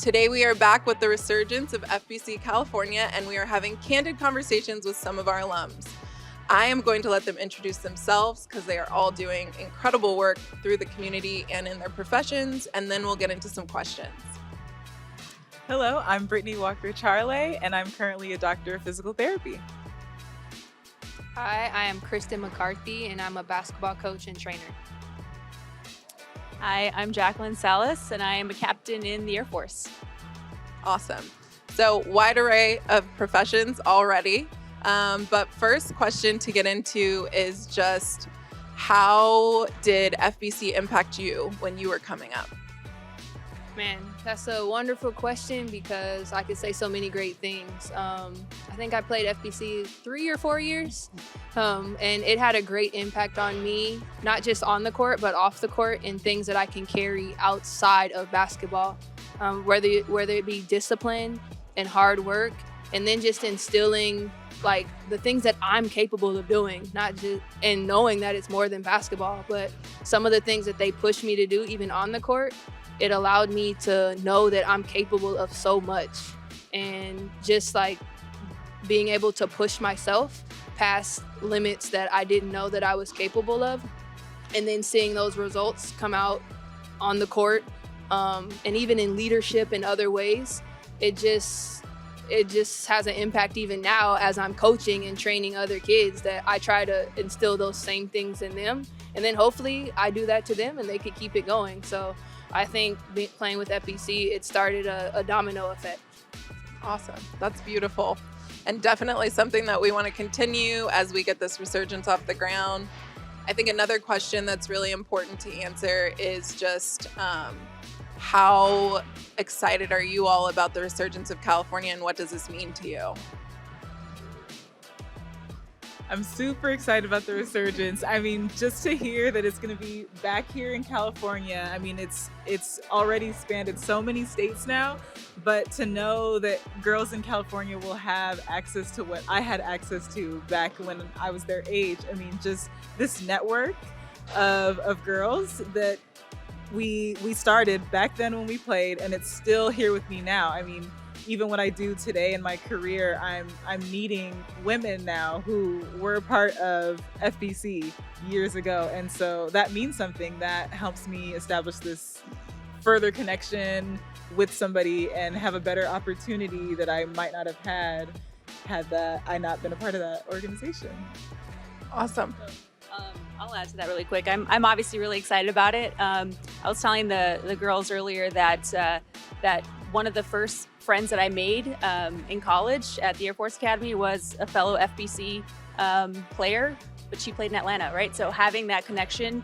Today we are back with the resurgence of FBC California, and we are having candid conversations with some of our alums. I am going to let them introduce themselves because they are all doing incredible work through the community and in their professions, and then we'll get into some questions. Hello, I'm Brittany Walker-Charley, and I'm currently a doctor of physical therapy. Hi, I am Kristen McCarthy, and I'm a basketball coach and trainer. Hi, I'm Jacqueline Salas, and I am a captain in the Air Force. Awesome. So wide array of professions already. But first question to get into is just how did FBC impact you when you were coming up? Man, that's a wonderful question because I could say so many great things. I think I played FBC 3 or 4 years, and it had a great impact on me, not just on the court, but off the court, and things that I can carry outside of basketball, whether it be discipline and hard work, and then just instilling like the things that I'm capable of doing, not just, and knowing that it's more than basketball, but some of the things that they push me to do even on the court, it allowed me to know that I'm capable of so much, and just like being able to push myself past limits that I didn't know that I was capable of, and then seeing those results come out on the court, and even in leadership and other ways, it just has an impact even now as I'm coaching and training other kids, that I try to instill those same things in them, and then hopefully I do that to them and they could keep it going. So I think playing with FBC, it started a domino effect. Awesome. That's beautiful. And definitely something that we want to continue as we get this resurgence off the ground. I think another question that's really important to answer is just how excited are you all about the resurgence of California, and what does this mean to you? I'm super excited about the resurgence. I mean, just to hear that it's going to be back here in California, I mean, it's already expanded so many states now, but to know that girls in California will have access to what I had access to back when I was their age. I mean, just this network of girls that we started back then when we played, and it's still here with me now. I mean, even what I do today in my career, I'm meeting women now who were a part of FBC years ago. And so that means something. That helps me establish this further connection with somebody and have a better opportunity that I might not have had that I not been a part of that organization. Awesome. I'll add to that really quick. I'm obviously really excited about it. I was telling the girls earlier that one of the first friends that I made in college at the Air Force Academy was a fellow FBC player, but she played in Atlanta, right? So having that connection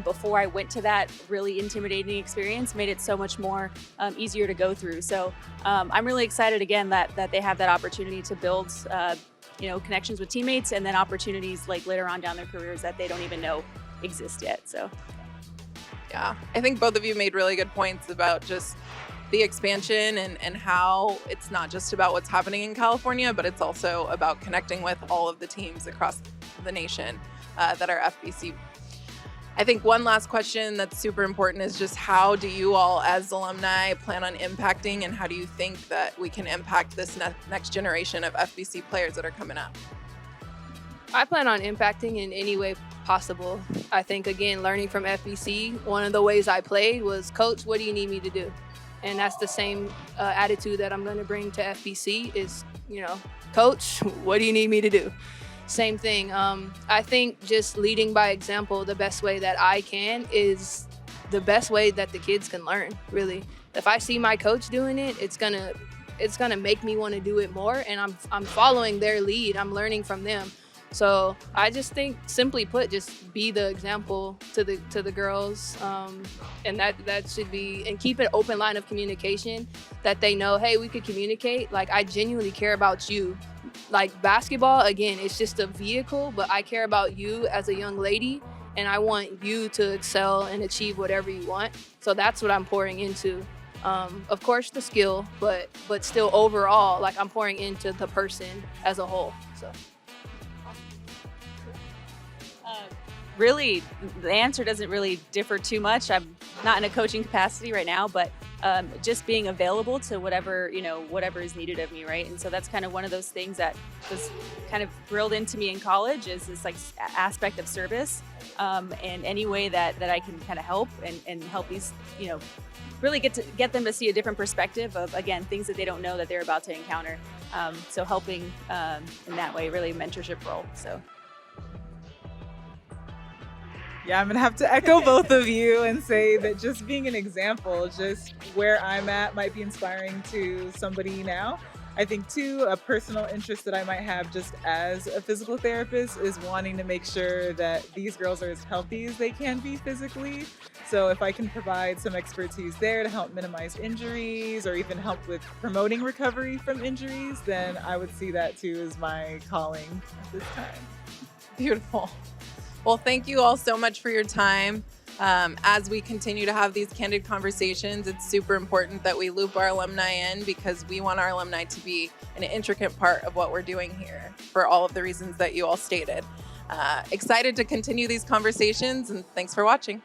before I went to that really intimidating experience made it so much more easier to go through. So I'm really excited again that they have that opportunity to build connections with teammates, and then opportunities like later on down their careers that they don't even know exist yet. So yeah, I think both of you made really good points about just the expansion and how it's not just about what's happening in California, but it's also about connecting with all of the teams across the nation that are FBC. I think one last question that's super important is just how do you all as alumni plan on impacting, and how do you think that we can impact this next generation of FBC players that are coming up? I plan on impacting in any way possible. I think, again, learning from FBC, one of the ways I played was, Coach, what do you need me to do? And that's the same attitude that I'm going to bring to FBC is, Coach, what do you need me to do? Same thing. I think just leading by example, the best way that I can is the best way that the kids can learn, really. If I see my coach doing it, it's gonna make me want to do it more, and I'm following their lead. I'm learning from them. So I just think, simply put, just be the example to the girls, and that should be, and keep an open line of communication that they know, hey, we could communicate. Like, I genuinely care about you. Like, basketball, again, it's just a vehicle, but I care about you as a young lady, and I want you to excel and achieve whatever you want. So that's what I'm pouring into. Of course, the skill, but still overall, like, I'm pouring into the person as a whole. So. Really, the answer doesn't really differ too much. I'm not in a coaching capacity right now, but just being available to whatever, whatever is needed of me, right? And so that's kind of one of those things that was kind of drilled into me in college, is this like aspect of service, and any way that I can kind of help and help these, really get them to see a different perspective of, again, things that they don't know that they're about to encounter. So helping in that way, really a mentorship role. So. Yeah, I'm gonna have to echo both of you and say that just being an example, just where I'm at might be inspiring to somebody now. I think too, a personal interest that I might have just as a physical therapist is wanting to make sure that these girls are as healthy as they can be physically. So if I can provide some expertise there to help minimize injuries or even help with promoting recovery from injuries, then I would see that too as my calling at this time. Beautiful. Well, thank you all so much for your time. As we continue to have these candid conversations, it's super important that we loop our alumni in, because we want our alumni to be an intricate part of what we're doing here for all of the reasons that you all stated. Excited to continue these conversations, and thanks for watching.